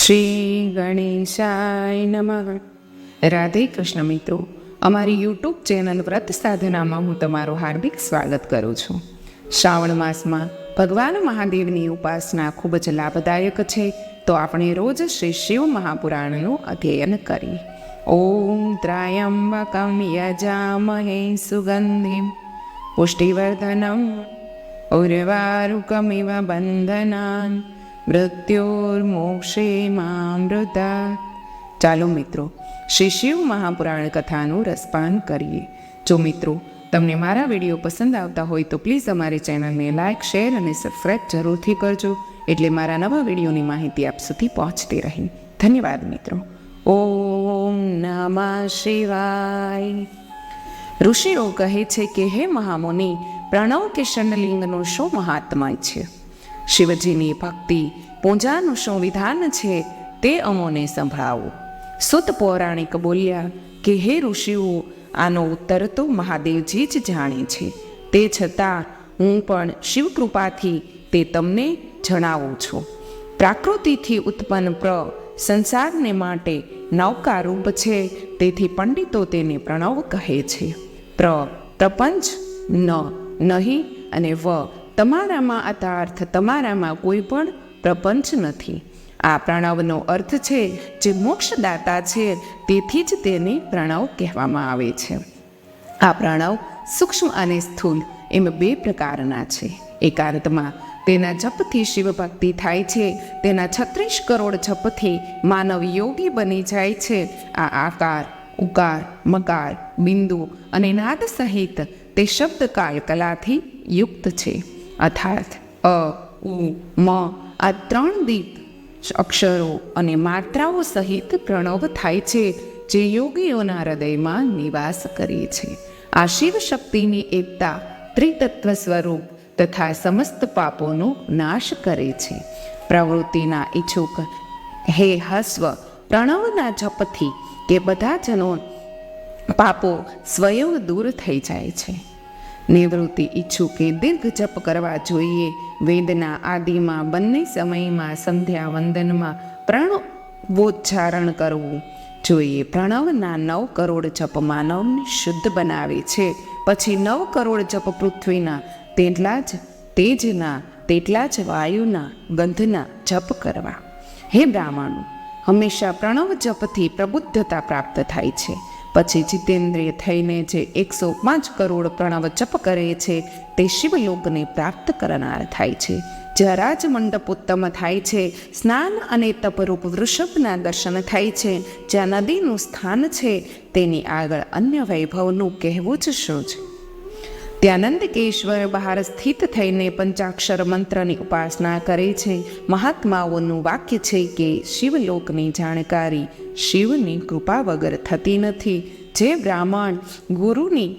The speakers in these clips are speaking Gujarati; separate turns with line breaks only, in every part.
શ્રી ગણેશાય નમઃ. રાધે કૃષ્ણ મિત્રો, અમારી યુટ્યુબ ચેનલ વ્રત સાધનામાં હું તમારું હાર્દિક સ્વાગત કરું છું. શ્રાવણ માસમાં ભગવાન મહાદેવની ઉપાસના ખૂબ જ લાભદાયક છે, તો આપણે રોજ શ્રી શિવ મહાપુરાણનું અધ્યયન કરીએ. ઓમ ત્રયંબકમ યજામહે સુગંધિમ પુષ્ટિવર્ધનમ ઉર્વારુકમિવ બંધનાન મૃત્યોર્મોક્ષે મામૃતા. ચાલો મિત્રો, શ્રી શિવ મહાપુરાણ કથાનું રસપાન કરીએ. જો મિત્રો તમને મારા વિડીયો પસંદ આવતા હોય તો પ્લીઝ અમારી ચેનલને લાઇક, શેર અને સબસ્ક્રાઈબ જરૂરથી કરજો, એટલે મારા નવા વિડીયોની માહિતી આપ સુધી પહોંચતી રહે. ધન્યવાદ મિત્રો. ઓમ નમઃ શિવાય. ઋષિઓ કહે છે કે હે મહામુનિ, પ્રણવ કે ષંડલિંગનું શું મહાત્મય છે? શિવજીની ભક્તિ પૂજાનું શું વિધાન છે તે અમોને સંભળાવો. સુત પૌરાણિક બોલ્યા કે હે ઋષિઓ, આનો ઉત્તર તો મહાદેવજી જ જાણે છે. તે છતાં હું પણ શિવકૃપાથી તે તમને જણાવું છું. પ્રાકૃતિથી ઉત્પન્ન સંસારને માટે નૌકારૂપ છે, તેથી પંડિતો તેને પ્રણવ કહે છે. પ્રપંચ નહીં અને તમારામાં અર્થ તમારામાં કોઈ પણ પ્રપંચ નથી. આ પ્રણવનો અર્થ છે જે મોક્ષદાતા છે, તેથી જ તેને પ્રણવ કહેવામાં આવે છે. આ પ્રણવ સૂક્ષ્મ અને સ્થૂલ એમ બે પ્રકારના છે. એકાંતમાં તેના જપથી શિવભક્તિ થાય છે, તેના 36 કરોડ જપથી માનવ યોગી બની જાય છે. આ આકાર, ઉકાર, મકાર, બિંદુ અને નાદ સહિત તે શબ્દ કાલકલાથી યુક્ત છે. અર્થાત અ, ઉ, મ આ 3 દીપ અક્ષરો અને માત્રાઓ સહિત પ્રણવ થાય છે, જે યોગીઓના હૃદયમાં નિવાસ કરે છે. આ શિવ શક્તિની એકતા, ત્રિતત્વ સ્વરૂપ તથા સમસ્ત પાપોનો નાશ કરે છે. પ્રવૃત્તિના ઈચ્છુક હે હસ્વ, પ્રણવના જપથી કે બધા જનો પાપો સ્વયં દૂર થઈ જાય છે. નિવૃત્તિ ઈચ્છુકે દીર્ઘ જપ કરવા જોઈએ. વેદના આદિમાં બંને સમયમાં સંધ્યા વંદનમાં પ્રણવોચ્ચારણ કરવું જોઈએ. પ્રણવના 9 કરોડ જપ માનવને શુદ્ધ બનાવે છે. પછી 9 કરોડ જપ પૃથ્વીના તેટલા જ તેજના, તેટલા જ વાયુના, ગંધના જપ કરવા. હે બ્રાહ્મણો, હંમેશા પ્રણવ જપથી પ્રબુદ્ધતા પ્રાપ્ત થાય છે. પછી જીતેન્દ્રિય થઈને જે 105 કરોડ પ્રણવ જપ કરે છે, તે શિવલોકને પ્રાપ્ત કરનાર થાય છે. જ્યાં રાજમંડપ ઉત્તમ થાય છે, સ્નાન અને તપરૂપ વૃષભના દર્શન થાય છે, જ્યાં નદીનું સ્થાન છે, તેની આગળ અન્ય વૈભવનું કહેવું જ શું છે? ત્યાં નંદકેશ્વર બહાર સ્થિત થઈને પંચાક્ષર મંત્રની ઉપાસના કરે છે. મહાત્માઓનું વાક્ય છે કે શિવલોકની જાણકારી શિવની કૃપા વગર થતી નથી. જે બ્રાહ્મણ ગુરુની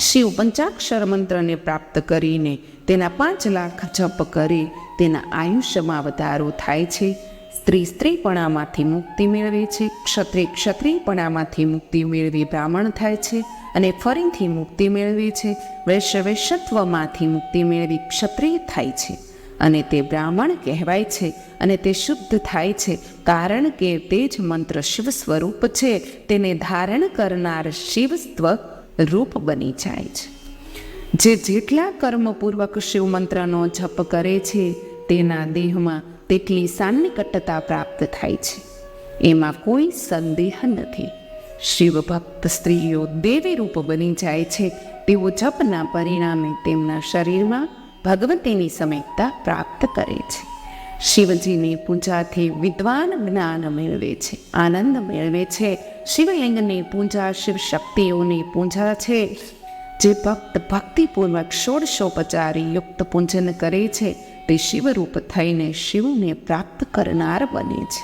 શિવ પંચાક્ષર મંત્રને પ્રાપ્ત કરીને તેના 5 લાખ જપ કરે, તેના આયુષ્યમાં વધારો થાય છે. સ્ત્રી સ્ત્રીપણામાંથી મુક્તિ મેળવે છે. ક્ષત્રિય ક્ષત્રિયપણામાંથી મુક્તિ મેળવી બ્રાહ્મણ થાય છે અને ફરીથી મુક્તિ મેળવે છે. વૈશ્ય વૈશ્યત્વમાંથી મુક્તિ મેળવી ક્ષત્રિય થાય છે અને તે બ્રાહ્મણ કહેવાય છે, અને તે શુદ્ધ થાય છે, કારણ કે તે જ મંત્ર શિવ સ્વરૂપ છે. તેને ધારણ કરનાર શિવસ્વ રૂપ બની જાય છે. જે જેટલા કર્મપૂર્વક શિવ મંત્રનો જપ કરે છે, તેના દેહમાં તેટલી સાન્નિકટતા પ્રાપ્ત થાય છે, એમાં કોઈ સંદેહ નથી. શિવ ભક્ત સ્ત્રીઓ દેવી રૂપ બની જાય છે. તેઓ જપના પરિણામે તેમના શરીરમાં ભગવતીની સમેકતા પ્રાપ્ત કરે છે. શિવજીની પૂજાથી વિદ્વાન જ્ઞાન મેળવે છે, આનંદ મેળવે છે. શિવલિંગની પૂજા શિવ શક્તિઓની પૂજા છે. જે ભક્ત ભક્તિપૂર્વક ષોડશોપચારી યુક્ત પૂજન કરે છે, તે શિવરૂપ થઈને શિવને પ્રાપ્ત કરનાર બને છે.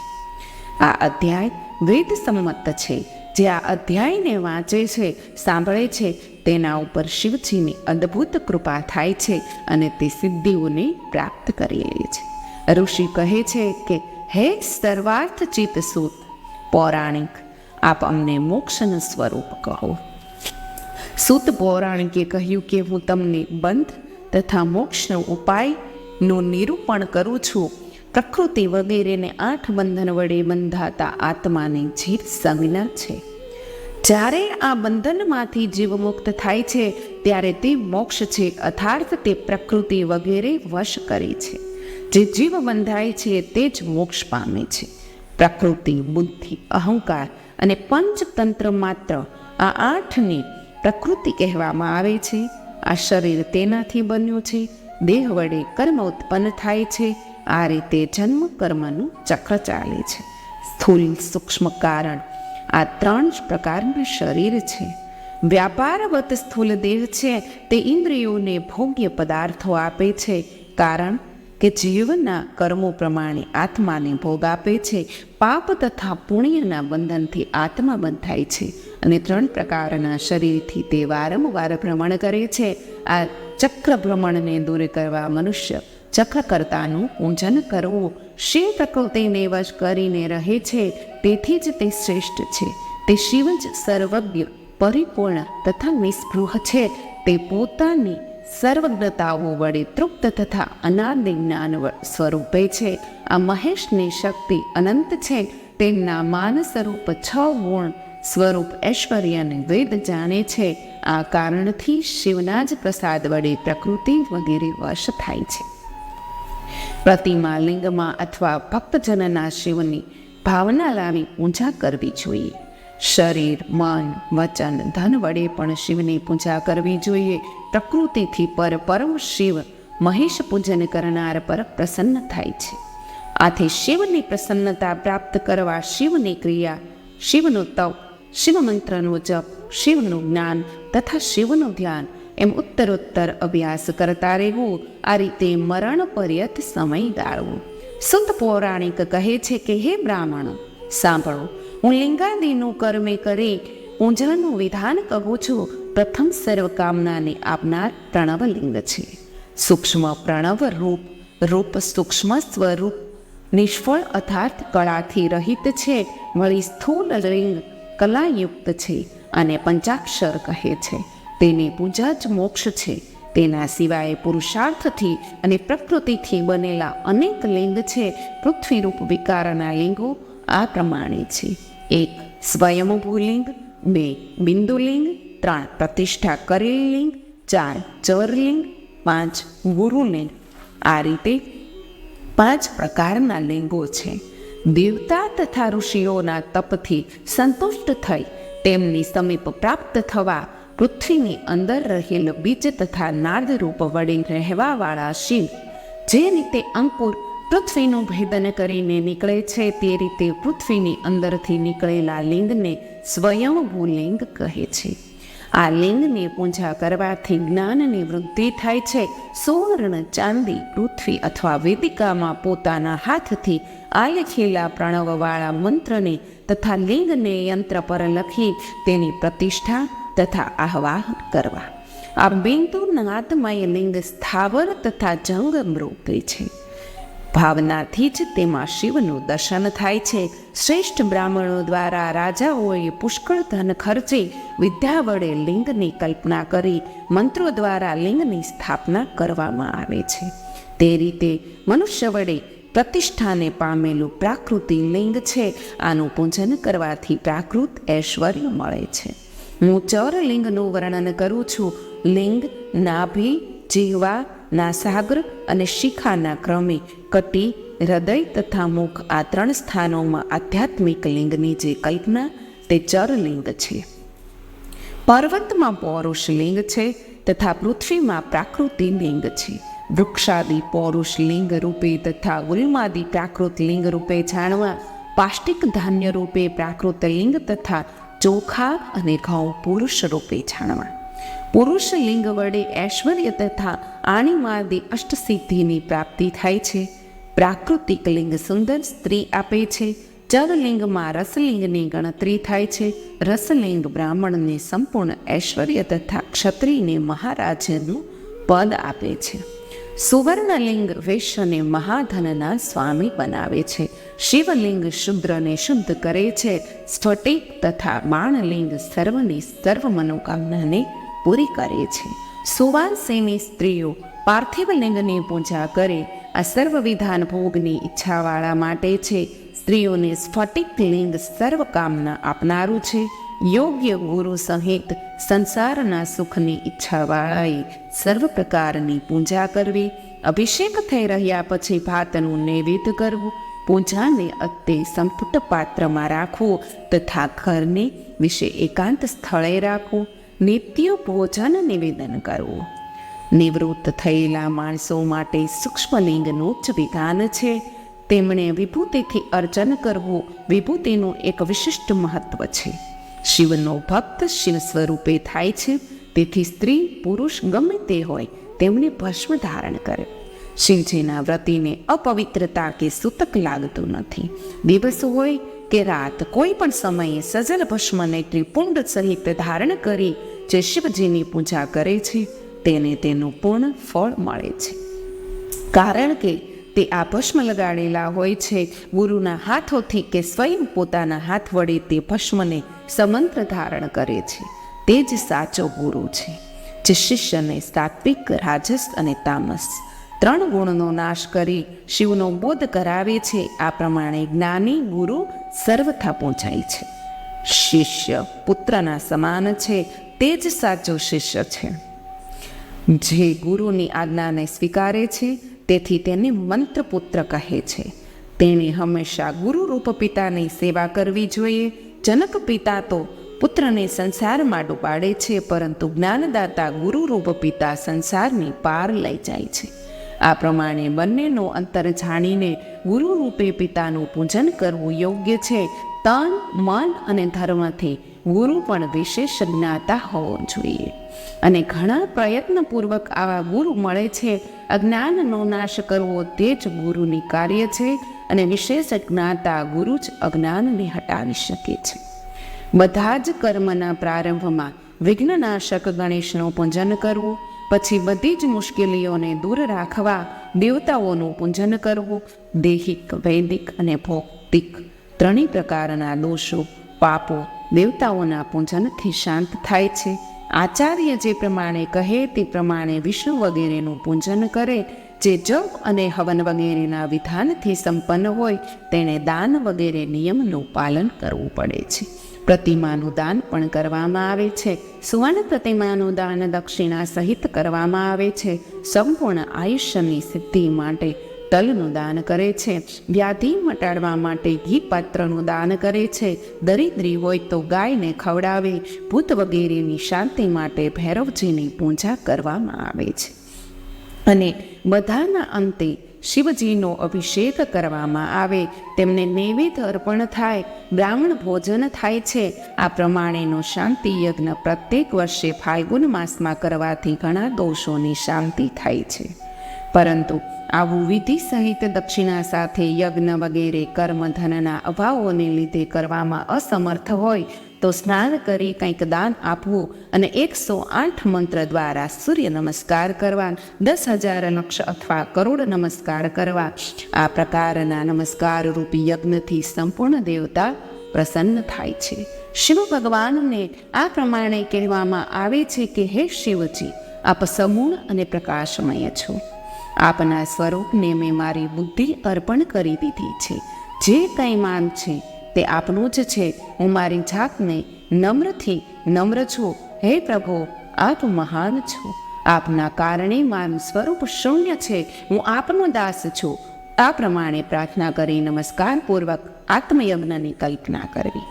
આ અધ્યાય વેદ સંમત છે. જે આ અધ્યાયને વાંચે છે, સાંભળે છે, તેના ઉપર શિવજીની અદ્ભુત કૃપા થાય છે અને તે સિદ્ધિઓને પ્રાપ્ત કરી લે છે. ઋષિ કહે છે કે હે સર્વાર્થ ચિત્ત સૂત પૌરાણિક, આપ અમને મોક્ષનું સ્વરૂપ કહો. સૂત પૌરાણિકે કહ્યું કે હું તમને બંધ તથા મોક્ષનો ઉપાયનું નિરૂપણ કરું છું.
પ્રકૃતિ વગેરેને 8 બંધન વડે બંધાતા આત્માની જીત સંજ્ઞા છે. જ્યારે આ બંધનમાંથી જીવ મુક્ત થાય છે ત્યારે તે મોક્ષ છે, અર્થાત તે પ્રકૃતિ વગેરે વશ કરે છે. જે જીવ બંધાય છે તે જ મોક્ષ પામે છે. પ્રકૃતિ, બુદ્ધિ, અહંકાર અને પંચતંત્ર માત્ર આ 8ને પ્રકૃતિ કહેવામાં આવે છે. આ શરીર તેનાથી બન્યું છે. દેહ વડે કર્મ ઉત્પન્ન થાય છે. આ રીતે જન્મ કર્મનું ચક્ર ચાલે છે. સ્થૂલ, સૂક્ષ્મ, કારણ આ 3 જ પ્રકારના શરીર છે. વ્યાપારવત સ્થૂલ દેહ છે તે ઇન્દ્રિયોને ભોગ્ય પદાર્થો આપે છે, કારણ કે જીવના કર્મો પ્રમાણે આત્માને ભોગ આપે છે. પાપ તથા પુણ્યના બંધનથી આત્મા બંધાય છે અને 3 પ્રકારના શરીરથી તે વારંવાર ભ્રમણ કરે છે. આ ચક્ર ભ્રમણને દૂર કરવા મનુષ્ય ચક્રકર્તાનું પૂજન કરવું, શિવ પ્રકૃતિને વશ કરીને રહે છે, તેથી જ તે શ્રેષ્ઠ છે. તે શિવ જ સર્વજ્ઞ, પરિપૂર્ણ તથા નિસ્પૃહ છે. તે પોતાની સર્વજ્ઞતાઓ વડે તૃપ્ત તથા અનાદિ જ્ઞાન સ્વરૂપે છે. આ મહેશની શક્તિ અનંત છે. તેમના માન સ્વરૂપ 6 ગુણ સ્વરૂપ ઐશ્વર્યને વેદ જાણે છે. આ કારણથી શિવના જ પ્રસાદ વડે પ્રકૃતિ વગેરે વશ થાય છે. પ્રતિમા, લિંગમાં અથવા ભક્તજનના શિવની ભાવના લાવી પૂજા કરવી જોઈએ. શરીર, મન, વચન, ધન વડે પણ શિવની પૂજા કરવી જોઈએ. પ્રકૃતિથી પરમ શિવ મહેશ પૂજન કરનાર પર પ્રસન્ન થાય છે. આથી શિવની પ્રસન્નતા પ્રાપ્ત કરવા શિવની ક્રિયા, શિવનું તપ, શિવ મંત્રનો જપ, શિવનું જ્ઞાન તથા શિવનું ધ્યાન એમ ઉત્તરોત્તર અભ્યાસ કરતા રહેવું. આ રીતે મરણ પર્યંત સમય ગાળવો. સુત પૌરાણિક કહે છે કે હે બ્રાહ્મણો, સાંભળો, હું લિંગાદિનું કર્મે કરી પૂજાનું વિધાન કહું છું. પ્રથમ સર્વકામનાને આપનાર પ્રણવલિંગ છે. સૂક્ષ્મ પ્રણવ રૂપ, રૂપ સૂક્ષ્મ સ્વરૂપ, નિષ્ફળ અર્થાત કળાથી રહિત છે. વળી સ્થૂલ લિંગ કલાયુક્ત છે અને પંચાક્ષર કહે છે. તેની પૂજા જ મોક્ષ છે. તેના સિવાય પુરુષાર્થથી અને પ્રકૃતિથી બનેલા અનેક લિંગ છે. પૃથ્વીરૂપ વિકારના લિંગો આ પ્રમાણે છે: 1 સ્વયંભૂ લિંગ, 2 બિંદુલિંગ, 3 પ્રતિષ્ઠા કરેલ લિંગ, 4 ચરલિંગ, 5 ગુરુલિંગ. આ રીતે 5 પ્રકારના લિંગો છે. દેવતા તથા ઋષિઓના તપથી સંતુષ્ટ થઈ તેમની સમીપ પ્રાપ્ત થવા પૃથ્વીની અંદર રહેલ બીજ તથા નાદરૂપ વડે રહેવાવાળા શિવ જે રીતે અંકુર પૃથ્વીનું ભેદન કરીને નીકળે છે, તે રીતે પૃથ્વીની અંદરથી નીકળેલા લિંગને સ્વયંભૂ લિંગ કહે છે. આ લિંગની પૂજા કરવાથી જ્ઞાનની વૃદ્ધિ થાય છે. સુવર્ણ, ચાંદી, પૃથ્વી અથવા વેદિકામાં પોતાના હાથથી આલેખેલા પ્રણવવાળા મંત્રને તથા લિંગને યંત્ર પર લખી તેની પ્રતિષ્ઠા તથા આહ્વાન કરવા. આ બિંદુ નાદમય લિંગ સ્થાવર તથા જંગમ રૂપે છે. ભાવનાથી જ તેમાં શિવનું દર્શન થાય છે. શ્રેષ્ઠ બ્રાહ્મણો દ્વારા રાજાઓએ પુષ્કળ ધન ખર્ચી વિદ્યા વડે લિંગની કલ્પના કરી મંત્રો દ્વારા લિંગની સ્થાપના કરવામાં આવે છે. તે રીતે મનુષ્ય વડે પ્રતિષ્ઠાને પામેલું પ્રાકૃતિ લિંગ છે. આનું પૂજન કરવાથી પ્રાકૃત ઐશ્વર્ય મળે છે. હું ચરલિંગનું વર્ણન કરું છું. લિંગ નાભી, જીહવા, નાસાગ્ર અને શિખાના ક્રમે કટી, હૃદય તથા મુખ આ 3 સ્થાનોમાં આધ્યાત્મિક લિંગની જે કલ્પના તે ચરલિંગ છે. પર્વતમાં પૌરુષ લિંગ છે તથા પૃથ્વીમાં પ્રાકૃતિ લિંગ છે. વૃક્ષાદિ પૌરુષ લિંગ રૂપે તથા ગુલ્માદિ પ્રાકૃત લિંગ રૂપે જાણવા. પાષ્ટિક ધાન્ય રૂપે પ્રાકૃત લિંગ તથા ચોખા અને ઘઉં પુરુષ રૂપે જાણવા. પુરુષ લિંગ વડે ઐશ્વર્ય તથા આણિમાદિ અષ્ટસિદ્ધિની પ્રાપ્તિ થાય છે. પ્રાકૃતિક લિંગ સુંદર સ્ત્રી આપે છે. ચરલિંગમાં રસલિંગની ગણતરી થાય છે. રસલિંગ બ્રાહ્મણને સંપૂર્ણ ઐશ્વર્ય તથા ક્ષત્રિયને મહારાજનું પદ આપે છે. સુવર્ણલિંગ વૈશ્યને મહાધનના સ્વામી બનાવે છે. શિવલિંગ શુદ્રને શુદ્ધ કરે છે. સ્ફટિક તથા બાણલિંગ સર્વની સર્વ મનોકામનાને પૂરી કરે છે. સુવાસિની સ્ત્રીઓ પાર્થિવ લિંગની પૂજા કરે. આ સર્વ વિધાન ભોગની ઈચ્છાવાળા માટે છે. સ્ત્રીઓને સ્ફટિક લિંગ સર્વ કામના આપનારું છે. યોગ્ય ગુરુ સહિત સંસારના સુખની ઈચ્છાવાળાએ સર્વ પ્રકારની પૂજા કરવી. અભિષેક થઈ રહ્યા પછી ભાતનું નૈવેદ્ય કરવું. પૂજાને અંતે સંપુટ પાત્રમાં રાખવું તથા ઘરને વિશે એકાંત સ્થળે રાખવું. નિત્ય ભોજન નિવેદન કરવું. નિવૃત્ત થયેલા માણસો માટે સૂક્ષ્મલિંગનું જ વિધાન છે. તેમણે વિભૂતિથી અર્ચન કરવું. વિભૂતિનું એક વિશિષ્ટ મહત્વ છે. શિવનો ભક્ત શિવ સ્વરૂપે થાય છે. તેથી સ્ત્રી પુરુષ ગમે તે હોય તેમણે ભસ્મ ધારણ કરે. શિવજીના વ્રતીને અપવિત્રતા કે સૂતક લાગતું નથી. દિવસ હોય કે રાત કોઈ પણ સમયે સજલ ભસ્મને ત્રિપુંડ સહિત ધારણ કરી જે શિવજીની પૂજા કરે છે તેને તેનું પૂર્ણ ફળ મળે છે. કારણ કે તે આ ભસ્મ લગાડેલા હોય છે. ગુરુના હાથોથી કે સ્વયં પોતાના હાથ વડે તે ભસ્મને સમંત્ર ધારણ કરે છે. તે જ સાચો ગુરુ છે, જે શિષ્યને સાત્વિક, રાજસ અને તામસ 3 ગુણનો નાશ કરી શિવનો બોધ કરાવે છે. આ પ્રમાણે જ્ઞાની ગુરુ સર્વથા પહોંચાય છે. શિષ્ય પુત્રના સમાન છે. તે જ સાચો શિષ્ય છે, જે ગુરુની આજ્ઞાને સ્વીકારે છે. તેથી તેને મંત્રપુત્ર કહે છે. તેણે હંમેશા ગુરુરૂપ પિતાની સેવા કરવી જોઈએ. જનક પિતા તો પુત્રને સંસારમાં ડૂબાડે છે, પરંતુ જ્ઞાનદાતા ગુરુરૂપ પિતા સંસારની પાર લઈ જાય છે. આ પ્રમાણે બંનેનો અંતર જાણીને ગુરુરૂપે પિતાનું પૂજન કરવું યોગ્ય છે. તન, મન અને ધર્મથી ગુરુ પણ વિશેષ જ્ઞાતા હોવો જોઈએ. અને ઘણા પ્રયત્નપૂર્વક આવા ગુરુ મળે છે. અજ્ઞાનનો નાશ કરવો તે જ ગુરુની કાર્ય છે. અને વિશેષ જ્ઞાતા ગુરુ જ અજ્ઞાનને હટાવી શકે છે. બધા જ કર્મના પ્રારંભમાં વિઘ્નનાશક ગણેશનું પૂજન કરવું. પછી બધી જ મુશ્કેલીઓને દૂર રાખવા દેવતાઓનું પૂજન કરવું. દૈહિક, વૈદિક અને ભૌતિક 3 પ્રકારના દોષો, પાપો દેવતાઓના પૂજનથી શાંત થાય છે. આચાર્ય જે પ્રમાણે કહે તે પ્રમાણે વિષ્ણુ વગેરેનું પૂજન કરે. જે જપ અને હવન વગેરેના વિધાનથી સંપન્ન હોય તેણે દાન વગેરે નિયમનું પાલન કરવું પડે છે. પ્રતિમાનું દાન પણ કરવામાં આવે છે. સુવર્ણ પ્રતિમાનું દાન દક્ષિણા સહિત કરવામાં આવે છે. સંપૂર્ણ આયુષ્યની સિદ્ધિ માટે તલનું દાન કરે છે. વ્યાધિ મટાડવા માટે ઘી પાત્રનું દાન કરે છે. દરિદ્રી હોય તો ગાયને ખવડાવે. ભૂત વગેરેની શાંતિ માટે ભૈરવજીની પૂજા કરવામાં આવે છે. અને બધાના અંતે શિવજીનો અભિષેક કરવામાં આવે. તેમને નૈવેદ્ય અર્પણ થાય. બ્રાહ્મણ ભોજન થાય છે. આ પ્રમાણેનો શાંતિ યજ્ઞ પ્રત્યેક વર્ષે ફાલ્ગુન માસમાં કરવાથી ઘણા દોષોની શાંતિ થાય છે. પરંતુ આવું વિધિ સહિત દક્ષિણા સાથે યજ્ઞ વગેરે કર્મધનના અભાવોને લીધે કરવામાં અસમર્થ હોય તો સ્નાન કરી કંઈક દાન આપવું અને 108 મંત્ર દ્વારા સૂર્ય નમસ્કાર કરવા, 10,000 લક્ષ અથવા કરોડ નમસ્કાર કરવા. આ પ્રકારના નમસ્કાર રૂપી યજ્ઞથી સંપૂર્ણ દેવતા પ્રસન્ન થાય છે. શિવ ભગવાનને આ પ્રમાણે કહેવામાં આવે છે કે હે શિવજી, આપ સમૂળ અને પ્રકાશમય છો. આપના સ્વરૂપને મેં મારી બુદ્ધિ અર્પણ કરી દીધી છે. જે કંઈ માન છે તે આપનું જ છે. હું મારી જાતને નમ્રથી નમ્ર છું. હે પ્રભુ, આપ મહાન છો. આપના કારણે મારું સ્વરૂપ શૂન્ય છે. હું આપનો દાસ છું. આ પ્રમાણે પ્રાર્થના કરી નમસ્કારપૂર્વક આત્મયજ્ઞની કલ્પના કરવી.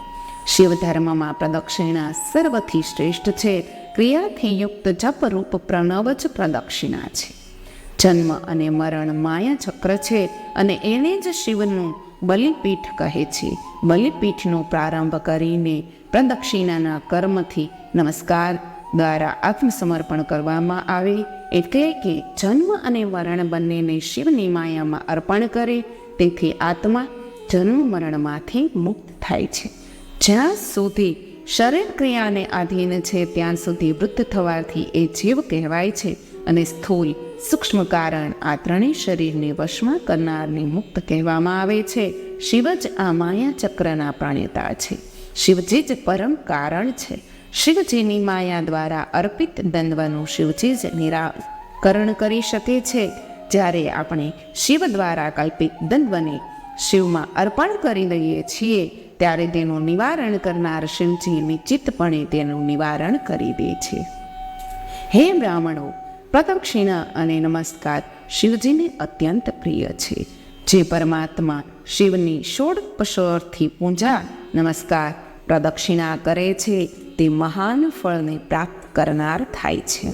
શિવ ધર્મમાં પ્રદક્ષિણા સર્વથી શ્રેષ્ઠ છે. ક્રિયાથી યુક્ત જપરૂપ પ્રણવ જ પ્રદક્ષિણા છે. જન્મ અને મરણ માયા ચક્ર છે અને એને જ શિવનું બલિપીઠ કહે છે. બલિપીઠનો પ્રારંભ કરીને પ્રદક્ષિણાના કર્મથી નમસ્કાર દ્વારા આત્મસમર્પણ કરવામાં આવે. એટલે કે જન્મ અને મરણ બંનેને શિવની માયામાં અર્પણ કરે. તેથી આત્મા જન્મ મરણમાંથી મુક્ત થાય છે. જ્યાં સુધી શરીર ક્રિયાને આધીન છે ત્યાં સુધી વૃદ્ધ થવાથી એ જીવ કહેવાય છે. અને સ્થૂલ, સૂક્ષ્મ કારણ આ 3 શરીરને વશમાં કરનારને મુક્ત કહેવામાં આવે છે. શિવ જ આ માયા ચક્રના પ્રણેતા છે. શિવજી જ પરમ કારણ છે. શિવજીની માયા દ્વારા અર્પિત દ્વંદ્વનું શિવજી જ કરણ કરી શકે છે. જ્યારે આપણે શિવ દ્વારા કલ્પિત દ્વંદ્વને શિવમાં અર્પણ કરી દઈએ છીએ ત્યારે તેનું નિવારણ કરનાર શિવજી નિશ્ચિતપણે તેનું નિવારણ કરી દે છે. હે બ્રાહ્મણો, પ્રદક્ષિણા અને નમસ્કાર શિવજીને અત્યંત પ્રિય છે. જે પરમાત્મા શિવની ષોડશોપચારથી પૂજા, નમસ્કાર, પ્રદક્ષિણા કરે છે તે મહાન ફળને પ્રાપ્ત કરનાર થાય છે.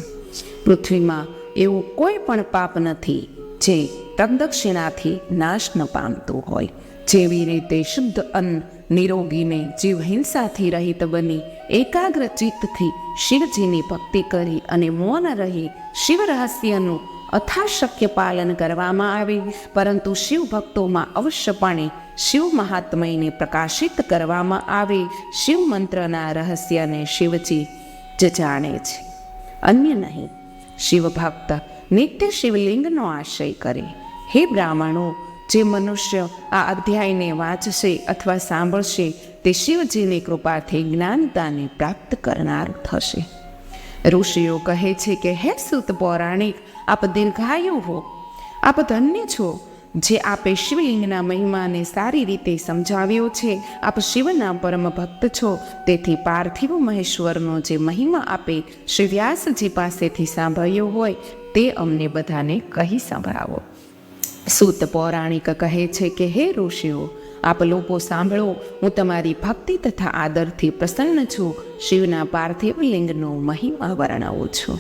પૃથ્વીમાં એવું કોઈ પણ પાપ નથી જે પ્રદક્ષિણાથી નાશ ન પામતું હોય. જેવી રીતે શુદ્ધ અન્ન નિરોગીને જીવ હિંસાથી રહિત બની એકાગ્ર ચિત્તથી શિવજીની ભક્તિ કરી અને મૌન રહી શિવ રહસ્યનું અથાશક્ય પાલન કરવામાં આવે, પરંતુ શિવ ભક્તોમાં અવશ્યપણે શિવ મહાત્મયને પ્રકાશિત કરવામાં આવે. શિવ મંત્રના રહસ્યને શિવજી જ જાણે છે, અન્ય નહીં. શિવ ભક્ત નિત્ય શિવલિંગનો આશ્રય કરે. હે બ્રાહ્મણો, જે મનુષ્ય આ અધ્યાયને વાંચશે અથવા સાંભળશે તે શિવજીની કૃપાથી જ્ઞાનતાને પ્રાપ્ત કરનાર થશે. ઋષિઓ કહે છે કે હે સૂત પૌરાણિક, આપ દીર્ઘાયુ હો, આપ ધન્ય છો જે આપે શિવલિંગના મહિમાને સારી રીતે સમજાવ્યો છે. આપ શિવના પરમ ભક્ત છો, તેથી પાર્થિવ મહેશ્વરનો જે મહિમા આપે શ્રી વ્યાસજી પાસેથી સાંભળ્યો હોય તે અમને બધાને કહી સંભળાવો. સૂત પૌરાણિક કહે છે કે હે ઋષિઓ, આપ લોકો સાંભળો, હું તમારી ભક્તિ તથા આદરથી પ્રસન્ન છું. શિવના પાર્થિવ લિંગનો મહિમા વર્ણવું છું.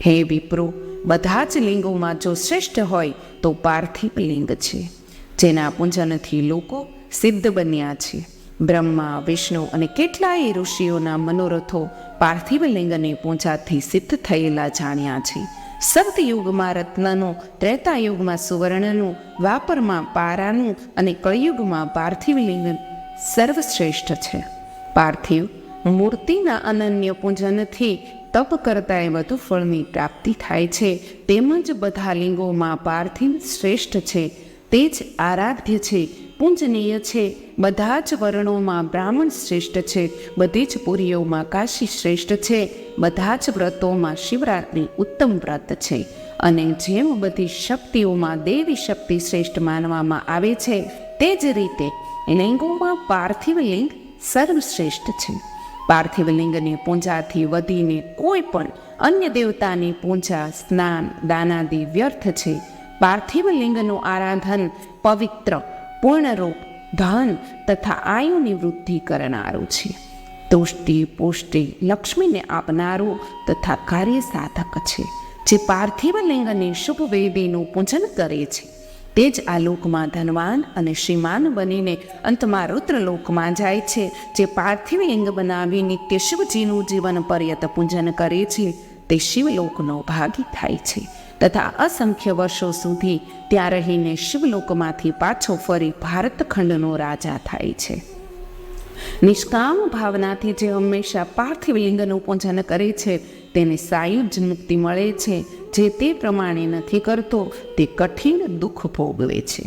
હે વિપ્રો, બધા જ લિંગોમાં જો શ્રેષ્ઠ હોય તો પાર્થિવ લિંગ છે, જેના પૂજનથી લોકો સિદ્ધ બન્યા છે. બ્રહ્મા, વિષ્ણુ અને કેટલાય ઋષિઓના મનોરથો પાર્થિવ લિંગની પૂજાથી સિદ્ધ થયેલા જાણ્યા છે. સતયુગમાં રત્નનું, ત્રેતાયુગમાં સુવર્ણનું, દ્વાપરમાં પારાનું અને કળિયુગમાં પાર્થિવ લિંગ સર્વશ્રેષ્ઠ છે. પાર્થિવ મૂર્તિના અનન્ય પૂજનથી તપ કરતાંય વધુ ફળની પ્રાપ્તિ થાય છે. તેમજ બધા લિંગોમાં પાર્થિવ શ્રેષ્ઠ છે, તે જ આરાધ્ય છે, પૂજનીય છે. બધા જ વર્ણોમાં બ્રાહ્મણ શ્રેષ્ઠ છે, બધી જ પુરીઓમાં કાશી શ્રેષ્ઠ છે. બધા જ વ્રતોમાં શિવરાત્રિ ઉત્તમ વ્રત છે. અને જેમ બધી શક્તિઓમાં દેવી શક્તિ શ્રેષ્ઠ માનવામાં આવે છે, તે જ રીતે લિંગોમાં પાર્થિવ લિંગ સર્વશ્રેષ્ઠ છે. પાર્થિવ લિંગની પૂજાથી વધીને કોઈ પણ અન્ય દેવતાની પૂજા, સ્નાન, દાનાદિ વ્યર્થ છે. પાર્થિવ લિંગનું આરાધન પવિત્ર, પૂર્ણરૂપ, ધન તથા આયુની વૃદ્ધિ કરનારું છે. તુષ્ટિ, પુષ્ટિ, લક્ષ્મીને આપનારું તથા કાર્ય સાધક છે. જે પાર્થિવ લિંગની શુભ વેદીનું પૂજન કરે છે તે જ આ લોકમાં ધનવાન અને શ્રીમાન બનીને અંતમાં રુદ્રલોકમાં જાય છે. જે પાર્થિવ લિંગ બનાવી નિત્ય શિવજીનું જીવન પર્યત પૂજન કરે છે તે શિવલોકનો ભાગી થાય છે તથા અસંખ્ય વર્ષો સુધી ત્યાં રહીને શિવલોકમાંથી પાછો ફરી ભારતખંડનો રાજા થાય છે. નિષ્કામ ભાવનાથી જે હંમેશા પાર્થિવ લિંગનું પૂજન કરે છે તેને સાયુજ મુક્તિ મળે છે. જે તે પ્રમાણે નથી કરતો તે કઠિન દુઃખ ભોગવે છે.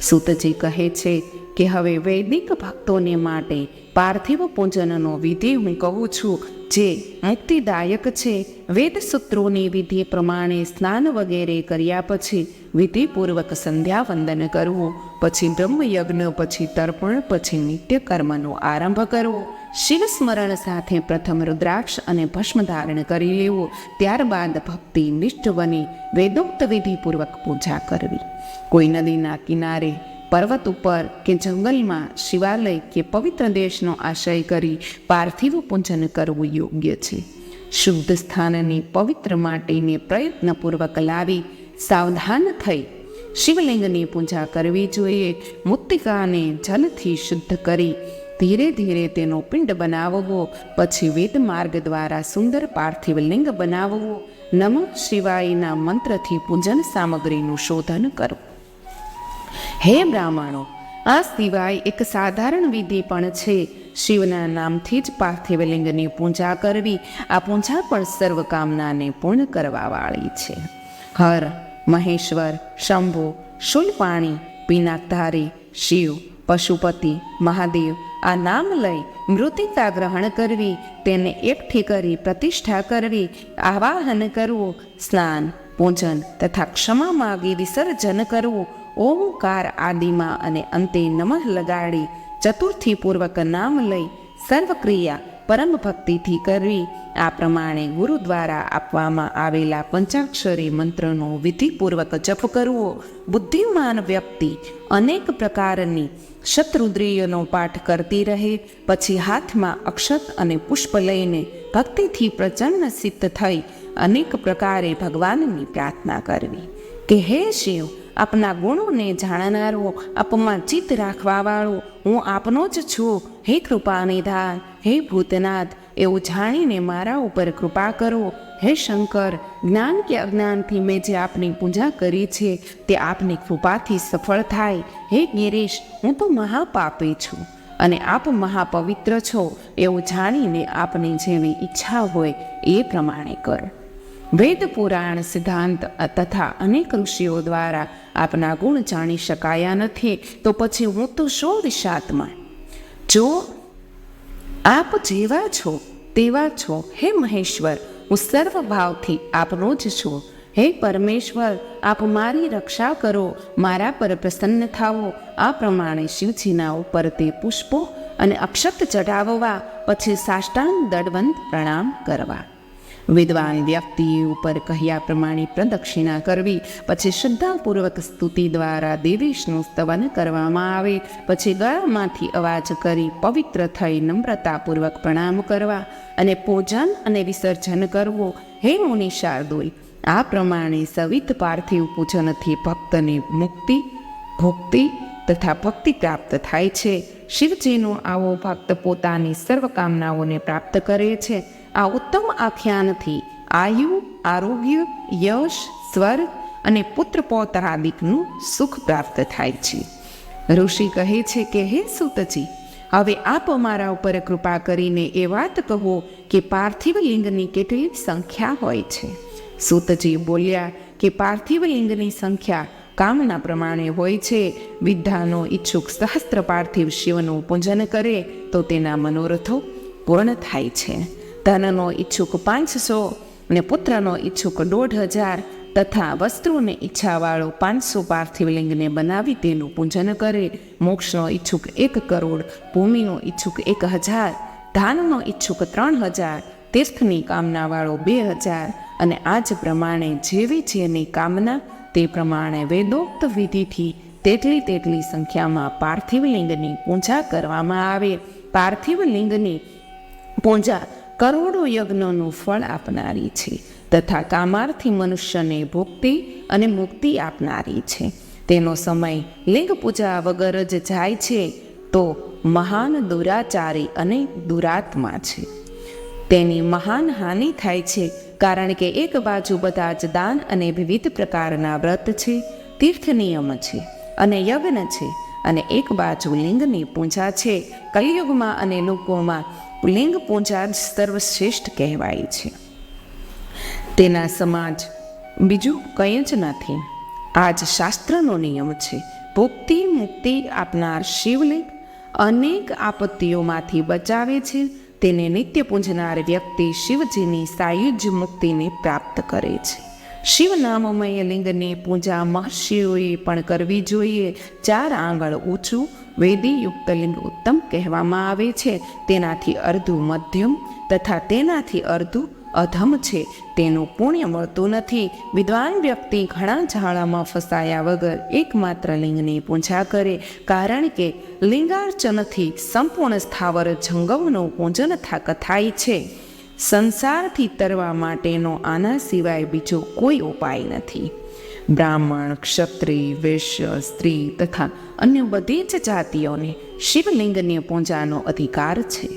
સૂતજી કહે છે કે હવે વૈદિક ભક્તોને માટે પાર્થિવ પૂજનનો વિધિ હું કહું છું, જે મુક્તિદાયક છે. વેદ સૂત્રોની વિધિ પ્રમાણે સ્નાન વગેરે કર્યા પછી વિધિપૂર્વક સંધ્યા વંદન કરવું, પછી બ્રહ્મયજ્ઞ, પછી તર્પણ, પછી નિત્ય કર્મનો આરંભ કરવો. શિવ સ્મરણ સાથે પ્રથમ રુદ્રાક્ષ અને ભસ્મ ધારણ કરી લેવું. ત્યારબાદ ભક્તિ નિષ્ઠ બની વેદોક્ત વિધિપૂર્વક પૂજા કરવી. કોઈ નદીના કિનારે, પર્વત ઉપર કે જંગલમાં શિવાલય કે પવિત્ર દેશનો આશ્રય કરી પાર્થિવ પૂજન કરવું યોગ્ય છે. શુદ્ધ સ્થાનની પવિત્ર માટીને પ્રયત્નપૂર્વક લાવી સાવધાન થઈ શિવલિંગની પૂજા કરવી જોઈએ. મૃત્તિકાને જલથી શુદ્ધ કરી ધીરે ધીરે તેનો પિંડ બનાવવો. પછી વેદ માર્ગ દ્વારા સુંદર પાર્થિવ લિંગ બનાવવું. નમઃ શિવાયના મંત્રથી પૂજન સામગ્રીનું શોધન કરવું. હે બ્રાહ્મણો, આ સિવાય એક સાધારણ વિધિ પણ છે. શિવના નામથી જ પાર્થિવ લિંગની પૂજા કરવી. આ પૂજા પણ સર્વ કામનાને પૂર્ણ કરવાવાળી છે. હર, મહેશ્વર, શંભુ, શૂલપાણી, પિનાકધારી, શિવ, પશુપતિ, મહાદેવ આ નામ લઈ મૃતિકા ગ્રહણ કરવી. તેને એકઠી કરી પ્રતિષ્ઠા કરવી. આવાહન કરવું. સ્નાન, પૂજન તથા ક્ષમા માગી વિસર્જન કરવું. ઓમકાર આદિમાં અને અંતે નમઃ લગાડી ચતુર્થીપૂર્વક નામ લઈ સર્વક્રિયા પરમ ભક્તિથી કરવી. આ પ્રમાણે ગુરુ દ્વારા આપવામાં આવેલા પંચાક્ષરી મંત્રનો વિધિપૂર્વક જપ કરવો. બુદ્ધિમાન વ્યક્તિ અનેક પ્રકારની શત્રુદ્રિયનો પાઠ કરતી રહે. પછી હાથમાં અક્ષત અને પુષ્પ લઈને ભક્તિથી પ્રચંડ સિદ્ધ થઈ અનેક પ્રકારે ભગવાનની પ્રાર્થના કરવી કે હે શિવ, આપના ગુણોને જાણનારો, આપમાં ચિત્ત રાખવાવાળો હું આપનો જ છું. હે કૃપાનિધાન, હે ભૂતનાથ, એવું જાણીને મારા ઉપર કૃપા કરો. હે શંકર, જ્ઞાન કે અજ્ઞાનથી મેં જે આપની પૂજા કરી છે તે આપની કૃપાથી સફળ થાય. હે ગિરીશ, હું તો મહાપાપી છું અને આપ મહાપવિત્ર છો એવું જાણીને આપની જેવી ઈચ્છા હોય એ પ્રમાણે કર. વેદ પુરાણ સિદ્ધાંત તથા અનેક ઋષિઓ દ્વારા આપના ગુણ જાણી શકાયા નથી, તો પછી હું તો શો વિષાત્મા. જો આપ જેવા છો તેવા છો. હે મહેશ્વર, હું સર્વ ભાવથી આપનો જ છું. હે પરમેશ્વર, આપ મારી રક્ષા કરો, મારા પર પ્રસન્ન થાવો. આ પ્રમાણે શિવજીના ઉપર તે પુષ્પો અને અક્ષત ચઢાવવા, પછી સાષ્ટાંગ દંડવત પ્રણામ કરવા. વિદ્વાન વ્યક્તિ ઉપર કહ્યા પ્રમાણે પ્રદક્ષિણા કરવી. પછી શ્રદ્ધાપૂર્વક સ્તુતિ દ્વારા દેવેશનું સ્તવન કરવામાં આવે. પછી ગળામાંથી અવાજ કરી પવિત્ર થઈ નમ્રતાપૂર્વક પ્રણામ કરવા અને પૂજન અને વિસર્જન કરવું. હે મુનિ શાર્દુલ, આ પ્રમાણે સવિત પાર્થિવ પૂજનથી ભક્તને મુક્તિ, ભુક્તિ તથા ભક્તિ પ્રાપ્ત થાય છે. શિવજીનો આવો ભક્ત પોતાની સર્વ કામનાઓને પ્રાપ્ત કરે છે. આ ઉત્તમ આખ્યાનથી આયુ, આરોગ્ય, યશ, સ્વર્ગ અને પુત્ર પૌત્રાદિકનું સુખ પ્રાપ્ત થાય છે. ઋષિ કહે છે કે હે સૂતજી, હવે આપ અમારા ઉપર કૃપા કરીને એ વાત કહો કે પાર્થિવ લિંગની કેટલી સંખ્યા હોય છે. સૂતજી બોલ્યા કે પાર્થિવ લિંગની સંખ્યા કામના પ્રમાણે હોય છે. વિદ્યાનો ઈચ્છુક સહસ્ત્ર પાર્થિવ શિવનું પૂજન કરે તો તેના મનોરથો પૂર્ણ થાય છે. ધનનો ઈચ્છુક 500 અને પુત્રનો ઈચ્છુક 1500 તથા વસ્ત્રોને ઈચ્છાવાળો 500 પાર્થિવ લિંગને બનાવી તેનું પૂજન કરે. મોક્ષનો ઈચ્છુક 1 કરોડ, ભૂમિનો ઈચ્છુક 1000, ધાનનો ઈચ્છુક 3000, તીર્થની કામનાવાળો 2000 અને આ જ પ્રમાણે જેવી જેની કામના તે પ્રમાણે વેદોક્ત વિધિથી તેટલી સંખ્યામાં પાર્થિવ લિંગની પૂજા કરવામાં આવે. પાર્થિવ લિંગની પૂજા કરોડો યજ્ઞોનું ફળ આપનારી છે તથા કામાર્થી મનુષ્યને ભુક્તિ અને મુક્તિ આપનારી છે. તેનો સમય લિંગ પૂજા વગર જ જાય છે તો મહાન દુરાચારી અને દુરાત્મા છે. તેની મહાન હાનિ થાય છે, કારણ કે એક બાજુ બધા જ દાન અને વિવિધ પ્રકારના વ્રત છે, તીર્થ નિયમ છે અને યજ્ઞ છે, અને એક બાજુ લિંગની પૂજા છે. કલિયુગમાં અને લોકોમાં લિંગ પૂજા જ સર્વશ્રેષ્ઠ કહેવાય છે. તેના સમાજ બીજું કંઈ જ નથી. આ જ શાસ્ત્રનો નિયમ છે. ભુક્તિ મુક્તિ આપનાર શિવલિંગ અનેક આપત્તિઓમાંથી બચાવે છે. તેને નિત્ય પૂજનાર વ્યક્તિ શિવજીની સાયુજ્ય મુક્તિને પ્રાપ્ત કરે છે. શિવ નામમય લિંગની પૂજા મહર્ષિઓએ પણ કરવી જોઈએ. 4 આંગળ ઊંચું વેદીયુક્ત લિંગ ઉત્તમ કહેવામાં આવે છે. તેનાથી અર્ધું મધ્યમ તથા તેનાથી અર્ધું અધમ છે. તેનું પુણ્ય મળતું નથી. વિદ્વાન વ્યક્તિ ઘણા ઝાડામાં ફસાયા વગર એકમાત્ર લિંગની પૂજા કરે, કારણ કે લિંગાર્ચનથી સંપૂર્ણ સ્થાવર જંગમનું પૂજન થાય છે. સંસારથી તરવા માટેનો આના સિવાય બીજો કોઈ ઉપાય નથી. બ્રાહ્મણ, ક્ષત્રિય, વૈશ્ય, સ્ત્રી તથા અન્ય બધી જ જાતિઓને શિવલિંગની પૂજાનો અધિકાર છે.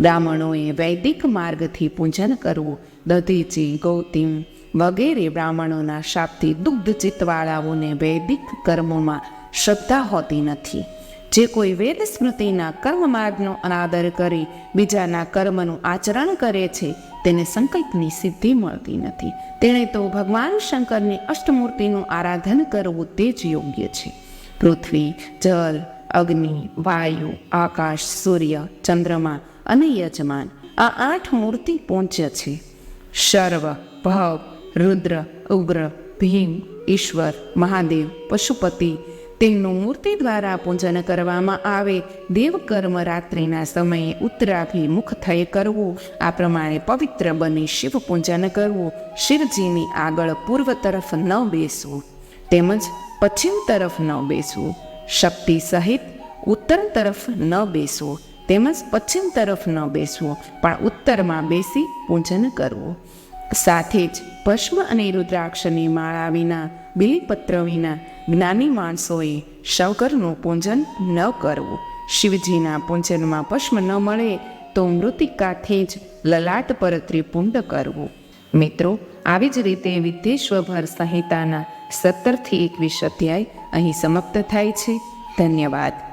બ્રાહ્મણોએ વૈદિક માર્ગથી પૂજન કરવું. દધીચી, ગૌતમ વગેરે બ્રાહ્મણોના શાપથી દુગ્ધ ચિત્તવાળાઓને વૈદિક કર્મોમાં શ્રદ્ધા હોતી નથી. જે કોઈ વેદ સ્મૃતિના કર્મ માર્ગનો અનાદર કરી બીજાના કર્મનું આચરણ કરે છે તેને સંકલ્પની સિદ્ધિ મળતી નથી. તેણે તો ભગવાન શંકરની અષ્ટમૂર્તિનું આરાધન કરવું તે જ યોગ્ય છે. પૃથ્વી, જલ, અગ્નિ, વાયુ, આકાશ, સૂર્ય, ચંદ્રમા અને યજમાન, આ 8 મૂર્તિ પૂજ્ય છે. શર્વ, ભવ, રુદ્ર, ઉગ્ર, ભીમ, ઈશ્વર, મહાદેવ, પશુપતિ તેમનું મૂર્તિ દ્વારા પૂજન કરવામાં આવે. દેવકર્મ રાત્રિના સમયે ઉત્તરાભિમુખ થઈ કરવું. આ પ્રમાણે પવિત્ર બની શિવ પૂજન કરવું. શિવજીની આગળ પૂર્વ તરફ ન બેસવું તેમજ પશ્ચિમ તરફ ન બેસવું. શક્તિ સહિત ઉત્તર તરફ ન બેસવું તેમજ પશ્ચિમ તરફ ન બેસવું, પણ ઉત્તરમાં બેસી પૂજન કરવું. સાથે જ ભસ્મ અને રુદ્રાક્ષની માળા વિના, બિલીપત્ર વિના જ્ઞાની માણસોએ શંકરનું પૂજન ન કરવું. શિવજીના પૂજનમાં ભસ્મ ન મળે તો મૃતિકાથી જ લલાટ પર ત્રિપુંડ કરવું. મિત્રો, આવી જ રીતે વિદ્યેશ્વર સંહિતાના 17 થી 21 અધ્યાય અહીં સમાપ્ત થાય છે. ધન્યવાદ.